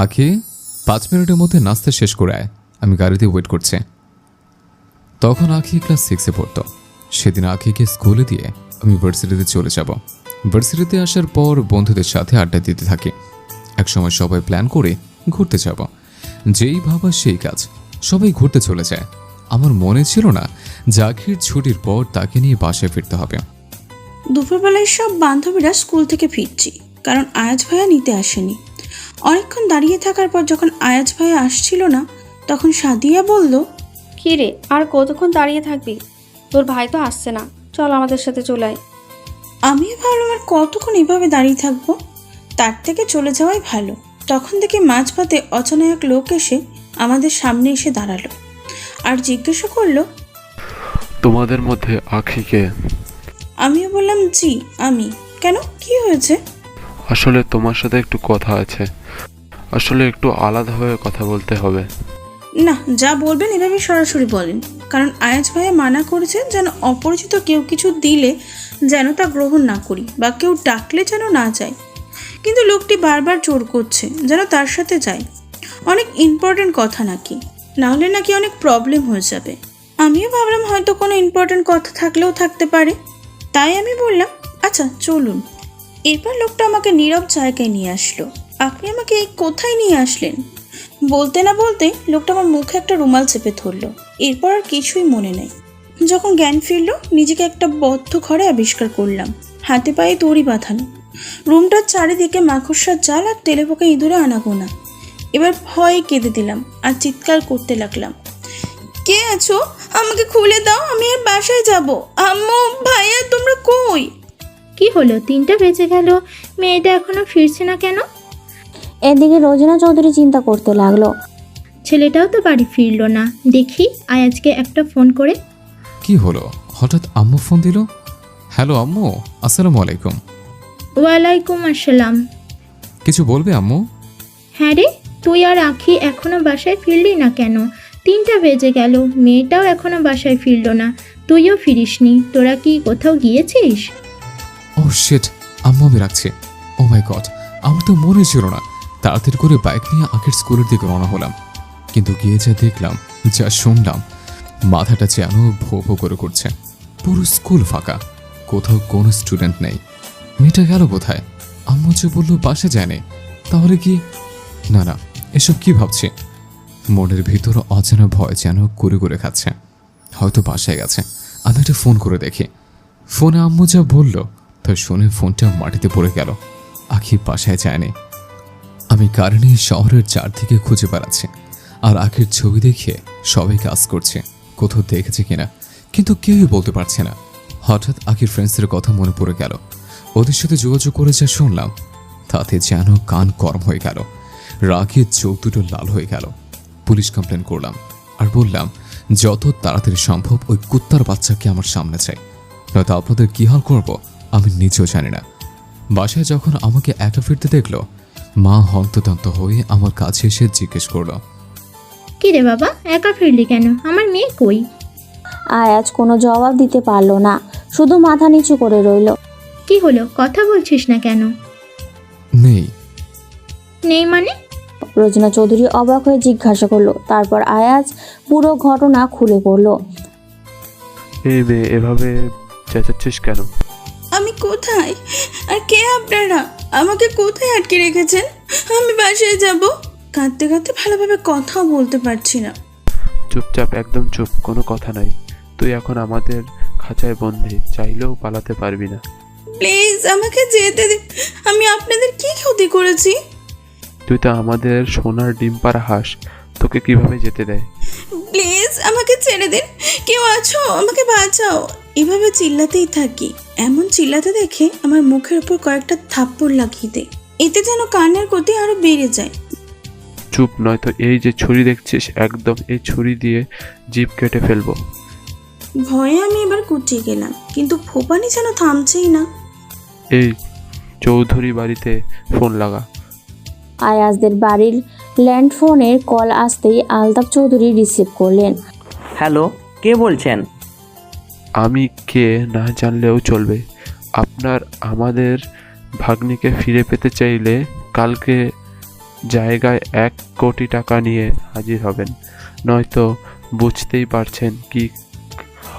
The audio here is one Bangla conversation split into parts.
আখি 5 মিনিটের মধ্যে নাস্তা শেষ করে আয়, আমি গাড়িতে ওয়েট করছি। তখন আখি ক্লাস 6-এ পড়তো। সেদিন আখিকে স্কুলে দিয়ে আমি ভার্সিটিতে চলে যাব। ভার্সিটিতে আসার পর বন্ধুদের সাথে আড্ডা দিতে থাকি। একসময় সবাই প্ল্যান করে ঘুরতে যাব। যেই ভাবা সেই কাজ, সবাই ঘুরতে চলে যায়। আমার মনে ছিল না যে আখির ছুটির পর তাকে নিয়ে বাসায় ফিরতে হবে। দুপুরবেলায় সব বান্ধবীরা স্কুল থেকে ফিরছি, কারণ আয়াজ ভাইয়া নিতে আসেনি। অনেকক্ষণ দাঁড়িয়ে থাকার পর যখন আয়াজ ভাইয়া আসছিল না, তখন সাদিয়া বলল, কী রে, আর কতক্ষণ দাঁড়িয়ে থাকবি? তোর ভাই তো আসছে না, চল আমাদের সাথে চলে আয়। আমিও ভাবলাম আর কতক্ষণ এভাবে দাঁড়িয়ে থাকবো, তার থেকে চলে যাওয়াই ভালো। তখন থেকে মাঝপথে অচেনা এক লোক এসে আমাদের সামনে এসে দাঁড়ালো আর জিজ্ঞাসা করলো, তোমাদের মধ্যে আখিকে? আমিও বললাম, জি আমি। কেন, কি হয়েছে? আসলে তোমার সাথে একটু কথা আছে, আসলে একটু আলাদাভাবে কথা বলতে হবে। না, যা বলবেন এভাবে সরাসরি বলেন, কারণ আয়াজ ভাইয়া মানা করেছেন যেন অপরিচিত কেউ কিছু দিলে যেন তা গ্রহণ না করি, বা কেউ ডাকলে যেন না যায়। কিন্তু লোকটি বারবার জোর করছে যেন তার সাথে যাই। অনেক ইম্পর্টেন্ট কথা নাকি, না হলে নাকি অনেক প্রবলেম হয়ে যাবে। আমিও ভাবলাম হয়তো কোনো ইম্পর্টেন্ট কথা থাকলেও থাকতে পারে, তাই আমি বললাম, আচ্ছা চলুন। এরপর লোকটা আমাকে নীরব জায়গায় নিয়ে আসলো। আপনি আমাকে এই কোথায় নিয়ে আসলেন? বলতে না বলতে লোকটা আমার মুখে একটা রুমাল চেপে ধরলো। এরপর আর কিছুই মনে নেই। যখন জ্ঞান ফিরল, নিজেকে একটা বদ্ধ ঘরে আবিষ্কার করলাম, হাতে পায়ে দড়ি বাঁধানো। রুমটার চারিদিকে মাকড়সার জাল আর তেলে পোকা ইঁদুরে আনাগোনা। এবার ভয়ে কেঁদে দিলাম আর চিৎকার করতে লাগলাম, কে আছো? আমাকে খুলে দাও, আমি আর বাসায় যাব। আম্মু, ভাইয়া, তোমরা কই? কি হলো, 3টা বেজে গেল, মেয়েটা এখনো ফিরছে না কেন? এদিকে রোজিনা চৌধুরী চিন্তা করতে লাগলো, ছেলেটাও তো বাড়ি ফিরলো না। দেখি আয়াজকে একটা ফোন করে। কি হলো, হঠাৎ আম্মু ফোন দিল? হ্যালো আম্মু, আসসালামু আলাইকুম। ওয়ালাইকুম আসসালাম। কিছু বলবে আম্মু? হ্যাঁ রে, তুই আর আখি এখনো বাসায় ফিরলি না কেন? 3টা বেজে গেল, মেয়েটাও এখনো বাসায় ফিরলো না, তুইও ফিরিসনি। তোরা কি কোথাও গিয়েছিস? ও শিট, আম্মু আমি রাখছি। ও মাই গড, আমার তো মনে ছিল না। তাড়াতাড়ি করে বাইক নিয়ে আগের স্কুলের দিকে রওনা হলাম। কিন্তু গিয়ে যা দেখলাম, যা শুনলাম, মাথাটা যেন ভো ভো করে করছে। পুরো স্কুল ফাঁকা, কোথাও কোনো স্টুডেন্ট নেই। মেয়েটা গেল কোথায়? আম্মু যে বললো বাসে যায়নি, তাহলে কি? না না, এসব কি ভাবছি? মনের ভিতর অজানা ভয় যেন করে করে খাচ্ছে। হয়তো বাসায় গেছে। আমি একটা ফোন করে দেখি। ফোনে আম্মু যা বলল তা শুনে ফোনটা মাটিতে পড়ে গেল। আখি বাসায় যায়নি। আমি গাড়ি নিয়ে শহরের চারদিকে খুঁজে বেড়াচ্ছি, আর আখির ছবি দেখে সবাই কাজ করছে কোথাও দেখেছে কিনা, কিন্তু কেউই বলতে পারছে না। হঠাৎ আখির ফ্রেন্ডসদের কথা মনে পড়ে গেল। ওদের সাথে যোগাযোগ করে যা শুনলাম, তাতে যেন কান গরম হয়ে গেল। রাগে চোখ দুটো লাল হয়ে গেল। পুলিশ কমপ্লেন করলাম আর বললাম যত তাড়াতাড়ি সম্ভব ওই কুত্তার বাচ্চাকে আমার সামনে চাই, নয়তো আপনাদের কী হাল করব আমি নিজেও জানি না। বাসায় যখন আমাকে একা ফিরতে দেখলো, মা হন্তদন্ত হয়ে আমার কাছে এসে জিজ্ঞেস করলো, কি রে বাবা, একা ফিরলি কেন? আমার মেয়ে কই? আয়াজ কোনো জবাব দিতে পারলো না, শুধু মাথা নিচু করে রইল। কি হলো, কথা বলছিস না কেন? নেই। নেই মানে? রোজিনা চৌধুরী অবাক হয়ে জিজ্ঞাসা করলো। তারপর আয়াজ পুরো ঘটনা খুলে পড়লো। এই মেয়ে, এভাবে চেঁচাচ্ছিস কেন? আমি কোথায় আর কে আপনারা? আমাকে কোথায় আটকে রেখেছেন? আমি বাসায় যাব। কাঁদতে কাঁদতে ভালোভাবে কথাও বলতে পারছি না। চুপচাপ, একদম চুপ, কোনো কথা নাই। তুই এখন আমাদের খাঁচায় বন্দি, চাইলেও পালাতে পারবি না। প্লিজ আমাকে যেতে দিন। আমি আপনাদের কি ক্ষতি করেছি? তুই তো আমাদের সোনার ডিম পাড়া হাঁস, তোকে কিভাবে যেতে দেয়? প্লিজ আমাকে ছেড়ে দিন। কেউ আছো, আমাকে বাঁচাও। এভাবে চিল্লাতেই থাকি। এমন চিল্লাতে দেখে আমার মুখের উপর কয়েকটা থাপ্পড় লাগিয়ে দেয়। এতে যেন কান্নার গতি আরো বেড়ে যায়। চুপ, নয়তো এই যে ছুরি দেখছিস, একদম এই ছুরি দিয়ে জিভ কেটে ফেলবো। ভয়ে আমি এবার কুটিয়ে গেলাম, কিন্তু ফোপানি যেন থামছেই না। এই চৌধুরী বাড়িতে ফোন লাগা। আয়াজদের বাড়ির ল্যান্ডফোনের কল আসতেই আলতাফ চৌধুরী রিসিভ করলেন। হ্যালো, কে বলছেন? আমি কে না জানলেও চলবে। আপনার আমাদের ভাগ্নিকে ফিরে পেতে চাইলে কালকে জায়গায় 1 কোটি টাকা নিয়ে হাজির হবেন, নয়তো বুঝতেই পারছেন কি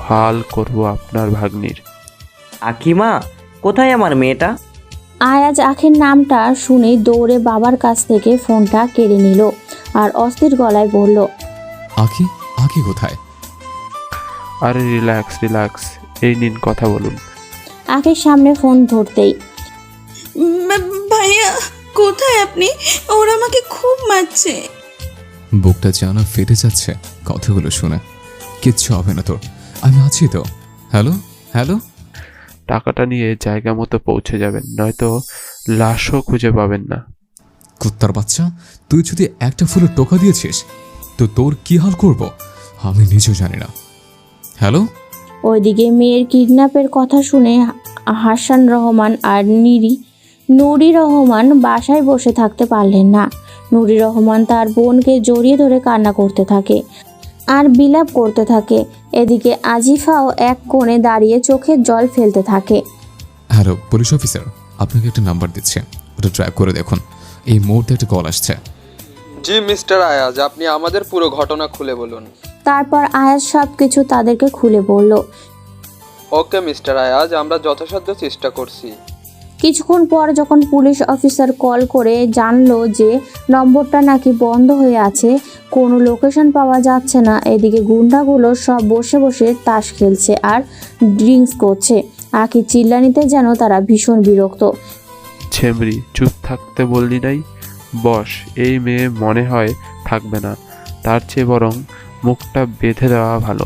হাল করব আপনার ভাগ্নির। আকিমা, কোথায় আমার মেয়েটা? আয়াজ আখির নামটা শুনে দৌড়ে বাবার কাছ থেকে ফোনটা কেড়ে নিল আর অস্থির গলায় বলল, আঁকি আঁকি কোথায়? আরে রিল্যাক্স রিল্যাক্স, এই নিন কথা বলুন। আখির সামনে ফোন ধরতেই, ভাইয়া কোথায় আপনি? ওরা আমাকে খুব মারছে। বুকটা জানা ফেটে যাচ্ছে কথাগুলো শুনে। কিচ্ছু হবে না তোর, আমি আছি তো। Hello hello. টাকাটা নিয়ে জায়গা মতো পৌঁছে যাবেন, নয়তো লাশও খুঁজে পাবেন না। কুত্তার বাচ্চা, তুই যদি একটা ফুলে টোকা দিয়েছিস তো তোর কি হাল করব আমি নিজেও জানি না। হ্যালো। ওইদিকে মেয়ের কিডন্যাপের কথা শুনে হাসান রহমান আর নুরি রহমান বাসায় বসে থাকতে পারলেন না। নুরি রহমান তার বোনকে জড়িয়ে ধরে কান্না করতে থাকে আর বিলাপ করতে থাকে। এদিকে আজিফাও এক কোণে দাঁড়িয়ে চোখের জল ফেলতে থাকে। হ্যালো পুলিশ অফিসার, আপনাকে একটা নাম্বার দিচ্ছে, ওটা ট্র্যাক করে দেখুন। এই মুহূর্তে একটা কল আসছে। জি মিস্টার আয়াজ, আপনি আমাদের পুরো ঘটনা খুলে বলুন। তারপর আয়াজ সব কিছু তাদেরকে খুলে বলল। ওকে মিস্টার আয়াজ, আমরা যথাসাধ্য চেষ্টা করছি। কিছুক্ষণ পর যখন পুলিশ অফিসার কল করে জানলো যে নম্বরটা নাকি বন্ধ হয়ে আছে, কোনো লোকেশন পাওয়া যাচ্ছে না, এদিকে গুন্ডাগুলো সব বসে বসে তাস খেলছে আর ড্রিঙ্কস করছে। আখি চিল্লানিতে যেন তারা ভীষণ বিরক্ত। ছেমরি, চুপ থাকতে বললি নাই? বস, এই মেয়ে মনে হয় থাকবে না, তার চেয়ে বরং মুখটা বেঁধে দেওয়া ভালো।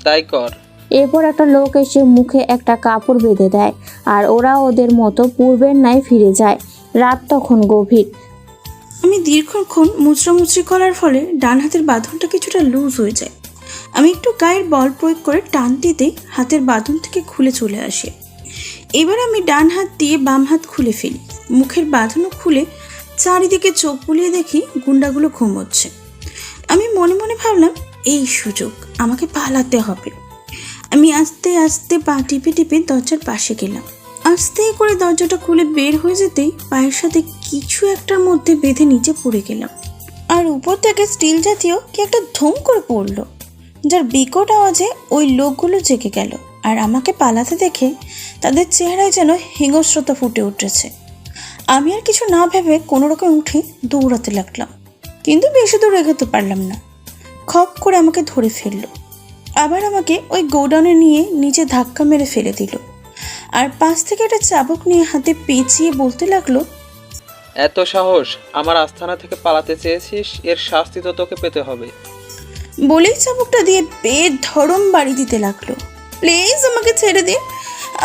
তাই কর। এরপর একটা লোক এসে মুখে একটা কাপড় বেঁধে দেয় আর ওরা ওদের মতো পূর্বের ন্যায় ফিরে যায়। রাত তখন গভীর। আমি দীর্ঘক্ষণ মুচড়ামুচড়ি করার ফলে ডান হাতের বাঁধনটা কিছুটা লুজ হয়ে যায়। আমি একটু গায়ের বল প্রয়োগ করে টান দিতেই হাতের বাঁধন থেকে খুলে চলে আসে। এবার আমি ডান হাত দিয়ে বাম হাত খুলে ফেলি। মুখের বাঁধনও খুলে চারিদিকে চোখ বুলিয়ে দেখি গুন্ডাগুলো ঘুমোচ্ছে। আমি মনে মনে ভাবলাম, এই সুযোগ, আমাকে পালাতে হবে। আমি আস্তে আস্তে পা টিপে টিপে দরজার পাশে গেলাম। আস্তে করে দরজাটা খুলে বের হয়ে যেতেই পায়ের সাথে কিছু একটার মধ্যে বেঁধে নিচে পড়ে গেলাম। আর উপর থেকে স্টিল জাতীয় কি একটা ধুম করে পড়লো, যার বিকট আওয়াজে ওই লোকগুলো জেগে গেল। আর আমাকে পালাতে দেখে তাদের চেহারায় যেন হিংস্রতা ফুটে উঠেছে। আমি আর কিছু না ভেবে কোনো রকম উঠে দৌড়াতে লাগলাম, কিন্তু বেশি দূর এগোতে পারলাম না। খপ করে আমাকে ধরে ফেললো, আবার আমাকে ওই গোডাউনে নিয়ে নিচে ধাক্কা মেরে ফেলে দিল। আর পাশ থেকে একটা চাবুক নিয়ে হাতে পেঁচিয়ে বলতে লাগলো, এত সাহস, আমার আস্তানা থেকে পালাতে চেয়েছিস, এর শাস্তি তো তোকে পেতে হবে। বলেই চাবুকটা দিয়ে বেধড়ম বাড়ি দিতে লাগলো। প্লিজ আমাকে ছেড়ে দিন,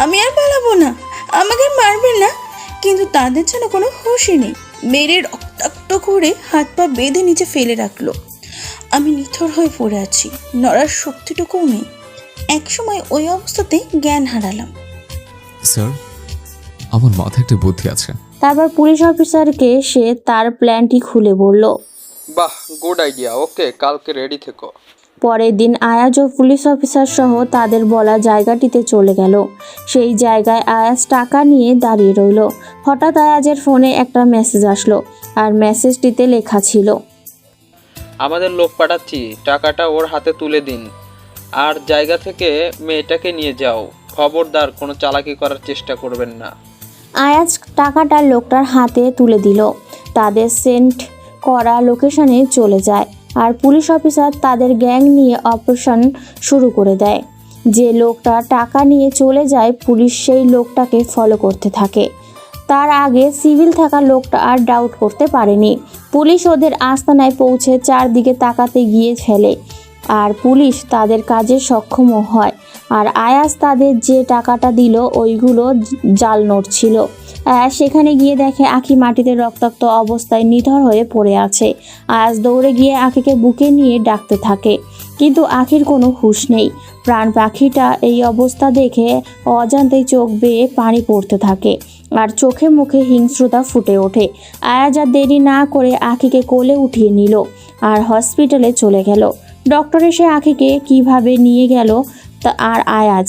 আমি আর পালাবো না, আমাকে মারবেন না। কিন্তু তাদের যেন কোনো হুঁশই নেই, মেরে রক্তাক্ত করে হাত পা বেঁধে নিচে ফেলে রাখলো। আমি নিথর হয়ে পড়ে আছি, নড়ার শক্তিটুকুও নেই। একসময় ওই অবস্থাতেই জ্ঞান হারালাম। স্যার, আমার মাথায় একটা বুদ্ধি আছে। তারপর পুলিশ অফিসারকে সে তার প্ল্যানটি খুলে বলল। বাহ, গুড আইডিয়া। ওকে, কালকে রেডি থেকো। পরের দিন আয়াজ ও পুলিশ অফিসার সহ তাদের বলা জায়গাটিতে চলে গেল। সেই জায়গায় আয়াজ টাকা নিয়ে দাঁড়িয়ে রইল। হঠাৎ আয়াজের ফোনে একটা মেসেজ আসলো আর মেসেজটিতে লেখা ছিল, আমাদের লোক পাঠাচ্ছি, টাকাটা ওর হাতে তুলে দিন আর জায়গা থেকে মেয়েটাকে নিয়ে যাও। খবরদার কোনো চালাকি করার চেষ্টা করবেন না। আয়াজ টাকাটা লোকটার হাতে তুলে দিল। তাদের সেন্ড করা লোকেশনে চলে যায় আর পুলিশ অফিসার তাদের গ্যাং নিয়ে অপারেশন শুরু করে দেয়। যে লোকটা টাকা নিয়ে চলে যায়, পুলিশ সেই লোকটাকে ফলো করতে থাকে। তার আগে সিভিল থাকা লোকটা আর ডাউট করতে পারেনি। পুলিশ ওদের আস্তানায় পৌঁছে চারদিকে তাকাতে গিয়ে ফেলে আর পুলিশ তাদের কাজে সক্ষমও হয়। আর আয়াজ তাদের যে টাকাটা দিল ওইগুলো জাল নোট ছিল। সেখানে গিয়ে দেখে আখি মাটিতে রক্তাক্ত অবস্থায় নিথর হয়ে পড়ে আছে। আয়াজ দৌড়ে গিয়ে আখিকে বুকে নিয়ে ডাকতে থাকে, কিন্তু আখির কোনো হুঁশ নেই। প্রাণ পাখিটা এই অবস্থা দেখে অজান্তেই চোখ বেয়ে পানি পড়তে থাকে আর চোখে মুখে হিংস্রতা ফুটে ওঠে। আয়াজ আর দেরি না করে আখিকে কোলে উঠিয়ে নিল আর হসপিটালে চলে গেল। ডক্টর এসে আখিকে কিভাবে নিয়ে গেল আর আয়াজ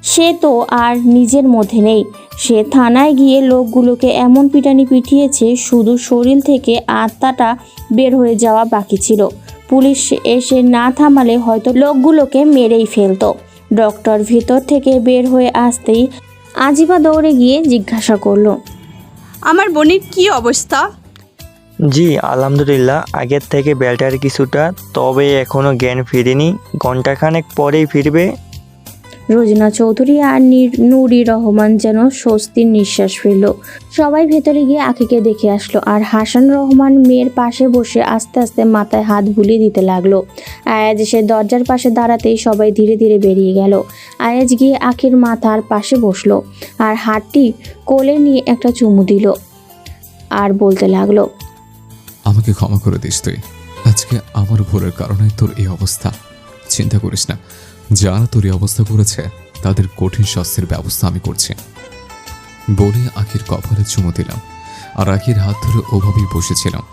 সে তো আর নিজের মধ্যে নেই। সে থানায় গিয়ে লোকগুলোকে এমন পিটানি পিটিয়েছে, শুধু শরীর থেকে আত্মাটা বের হয়ে যাওয়া বাকি ছিল। পুলিশ এসে না থামালে হয়তো লোকগুলোকে মেরেই ফেলতো। ডক্টর ভিতর থেকে বের হয়ে আসতেই আজিফা দৌড়ে গিয়ে জিজ্ঞাসা করলো, আমার বোনের কি অবস্থা? জি আলহামদুলিল্লাহ, আগের থেকে বেটার কিছুটা, তবে এখনও জ্ঞান ফিরেনি, ঘন্টাখানেক পরেই ফিরবে। রোজিনা চৌধুরী আর নুরি রহমান যেন স্বস্তির নিঃশ্বাস ফেলল। সবাই ভেতরে গিয়ে আখিকে দেখে আসলো, আর হাসান রহমান মেয়ের পাশে বসে আস্তে আস্তে মাথায় হাত বুলিয়ে দিতে লাগলো। আয়াজ এসে দরজার পাশে দাঁড়াতেই সবাই ধীরে ধীরে বেরিয়ে গেল। আয়াজ গিয়ে আখির মাথার পাশে বসলো আর হাতটি কোলে নিয়ে একটা চুমু দিল আর বলতে লাগলো, আমাকে ক্ষমা করে দিস তুই। আজকে আমার ভুলের কারণে তোর এই অবস্থা। চিন্তা করিস না, যারা তোর এই অবস্থা করেছে তাদের কঠিন শাস্তির ব্যবস্থা আমি করছি বলে আখির কপালে চুমু দিলাম আর আখির হাত ধরে ওভাবেই বসেছিলাম।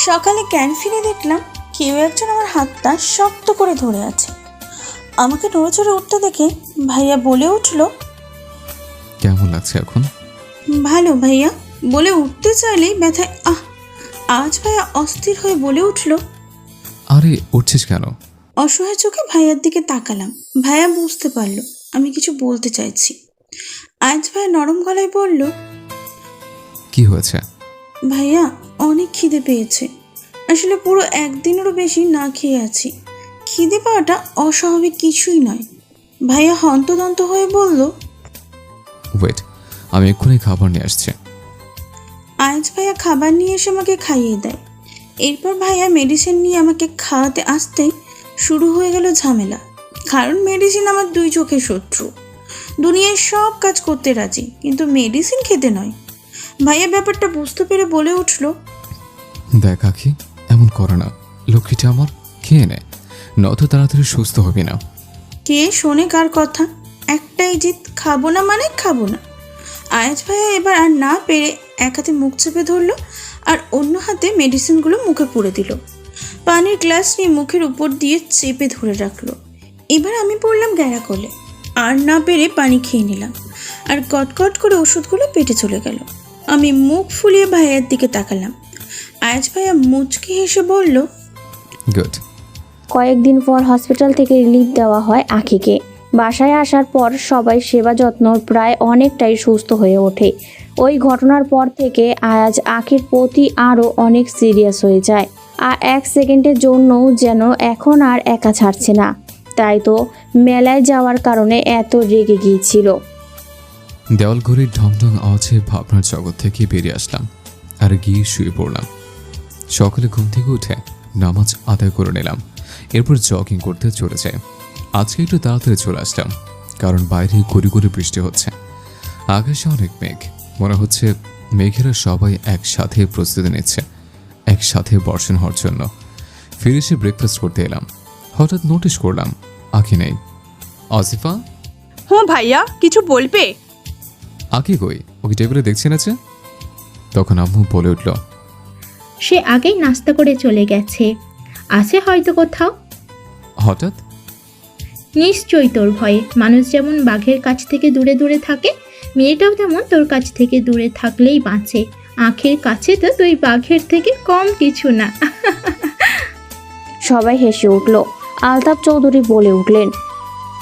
সকালে জ্ঞান ফিরে দেখলাম কেউ একজন আমার হাতটা শক্ত করে ধরে আছে। আমাকে নড়েচড়ে উঠতে দেখে ভাইয়া বলে উঠল, কেমন লাগছে এখন? ভালো ভাইয়া। বলে উঠতে চাইলেই ব্যথায় আজ ভাইয়া অস্থির হয়ে বলে উঠল, আরে উঠছিস কেন? অসহায় চোখে ভাইয়ার দিকে তাকালাম। ভাইয়া বুঝতে পারলো আমি কিছু বলতে চাইছি। আজ ভাইয়া নরম গলায় বলল, কি হয়েছে? ভাইয়া অনেক খিদে পেয়েছে। আসলে পুরো একদিনেরও বেশি না খেয়ে আছি। খিদে পাওয়াটা অস্বাভাবিক কিছুই নয়। ভাইয়া হন্তদন্ত হয়ে বলল, ওয়েট, আমি এক্ষুনি খাবার নিয়ে আসছি। আজ ভাইয়া খাবার নিয়ে এসে আমাকে খাইয়ে দেয়। এরপর ভাইয়া মেডিসিন নিয়ে আমাকে খাওয়াতে আসতেই শুরু হয়ে গেল ঝামেলা। কারণ মেডিসিন আমার দুই চোখের শত্রু। দুনিয়ায় সব কাজ করতে রাজি, কিন্তু মেডিসিন খেতে নয়। ভাইয়া ব্যাপারটা বুঝতে পেরে বলে উঠল, দেখ আখি, এমন করে না। লক্ষ্মীটা আমার, খেয়ে নে, নত তাড়াতাড়ি সুস্থ হবি না। কে শোনে কার কথা? একটাই জিত, খাবো না মানে খাবো না। আয়াজ ভাইয়া এবার আর না পেরে এক হাতে মুখ চেপে ধরলো আর অন্য হাতে মেডিসিনগুলো মুখে পুরে দিল। পানির গ্লাস নিয়ে মুখের উপর দিয়ে চেপে ধরে রাখলো। এবার আমি পড়লাম গ্যারা কোলে। আর না পেরে পানি খেয়ে নিলাম আর কটকট করে ওষুধগুলো পেটে চলে গেল। আমি মুখ ফুলিয়ে ভাইয়ের দিকে তাকালাম। আয়াজ ভাইয়া মুচকি হেসে বলল, গুড। কয়েকদিন পর হসপিটাল থেকে রিলিফ দেওয়া হয় আখিকে। বাসায় আসার পর সবাই সেবা যত্ন প্রায় অনেকটাই সুস্থ হয়ে ওঠে। ওই ঘটনার পর থেকে আয়াজ আখির প্রতি আরও অনেক সিরিয়াস হয়ে যায়, আর এক সেকেন্ডের জন্যও যেন এখন আর একা ছাড়ছে না। তাই তো মেলায় যাওয়ার কারণে এত রেগে গিয়েছিল। দেওয়াল ঘড়ির ঢংঢং আওয়াজে ভাবনার জগৎ থেকে বেরিয়ে আসলাম আর গিয়ে শুয়ে পড়লাম। সকালে ঘুম থেকে উঠে নামাজ আদায় করে নিলাম, এরপর জগিং করতে চলে যাই। আজকে একটু তাড়াতাড়ি চলে আসলাম কারণ বাইরে গুড়ি গুড়ি বৃষ্টি হচ্ছে। আকাশে অনেক মেঘ, মনে হচ্ছে মেঘেরা সবাই একসাথে প্রস্তুতি নিচ্ছে একসাথে বর্ষণ হওয়ার জন্য। ফিরে এসে ব্রেকফাস্ট করতে এলাম, হঠাৎ নোটিশ করলাম আঁকি নেই। আসিফা, হ্যাঁ ভাইয়া, কিছু বলবে? আঁকি কই? ওকে টেবিলে দেখছি না যে। তখন আম্মু বলে উঠল, সে আগেই নাস্তা করে চলে গেছে, আছে হয়তো কোথাও। হঠাৎ? নিশ্চয়ই তোর ভয়ে। মানুষ যেমন বাঘের কাছ থেকে দূরে দূরে থাকে, মেয়েটাও তেমন তোর কাছ থেকে দূরে থাকলেই বাঁচে। আখের কাছে তো তুই বাঘের থেকে কম কিছু না। সবাই হেসে উঠল। আলতাফ চৌধুরী বলে উঠলেন,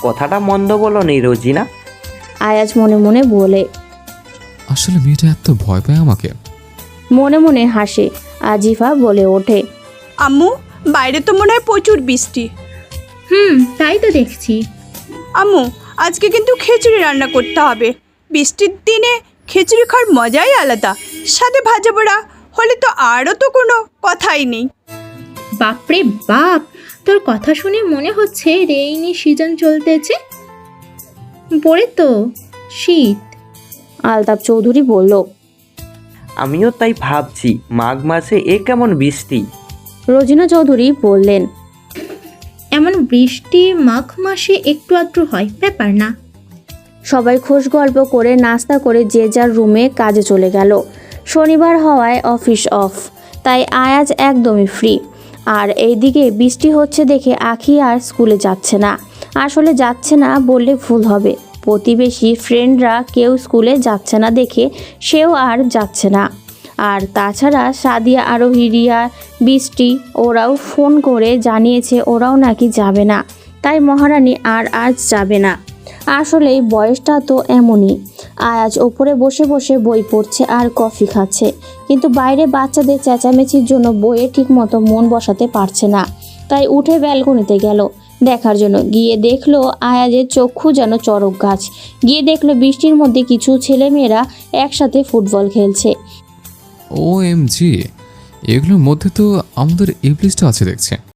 কথাটা মন্দ বলো নি রোজিনা। আয়াজ মনে মনে বলে। আসলে মেয়েটা এত ভয় পায় আমাকে। মনে মনে হাসে। আজিফা বলে ওঠে, আম্মু, বাইরে তো মনে হয় প্রচুর বৃষ্টি। তাই তো দেখছি। আম্মু, আজকে কিন্তু খিচুড়ি রান্না করতে হবে। বৃষ্টির দিনে খিচুড়ি খাওয়ার মজাই আলাদা। সাথে ভাজা পোড়া হলে তো আরও তো কোনো কথাই নেই। বাপরে বাপ, তোর কথা শুনে মনে হচ্ছে রেইনি সিজন চলতেছে। পরে তো শীত। আলতাফ চৌধুরী বলল। আমিও তাই ভাবছি, মাঘ মাসে এ কেমন বৃষ্টি। রোজিনা চৌধুরী বললেন, এমন বৃষ্টি মাঘ মাসে একটু আধটু হয়, ব্যাপার না। সবাই খোশ গল্প করে নাস্তা করে যে যার রুমে কাজে চলে গেল। শনিবার হওয়ায় অফিস অফ, তাই আয়াজ একদমই ফ্রি। আর এইদিকে বৃষ্টি হচ্ছে দেখে আখি আর স্কুলে যাচ্ছে না। আসলে যাচ্ছে না বললে ভুল হবে। প্রতিবেশী ফ্রেন্ডরা কেউ স্কুলে যাচ্ছে না দেখে সেও আর যাচ্ছে না। আর তাছাড়া সাদিয়া, আরোহী, রিয়া, বৃষ্টি ওরাও ফোন করে জানিয়েছে ওরাও নাকি যাবে না। তাই মহারানী আর আজ যাবে না। আসলেই বয়সটা তো এমনই। আয়াজ ওপরে বসে বসে বই পড়ছে আর কফি খাচ্ছে, কিন্তু বাইরে বাচ্চাদের চেঁচামেচির জন্য বইয়ে ঠিকমতো মন বসাতে পারছে না। তাই উঠে ব্যালকনিতে গেল দেখার জন্য। গিয়ে দেখলো আয়াজের চক্ষু যেন চড়ক গাছ। গিয়ে দেখলো বৃষ্টির মধ্যে কিছু ছেলেমেয়েরা একসাথে ফুটবল খেলছে। OMG, এগুলোর মধ্যে তো আমাদের ইবলিশটা আছে দেখছে।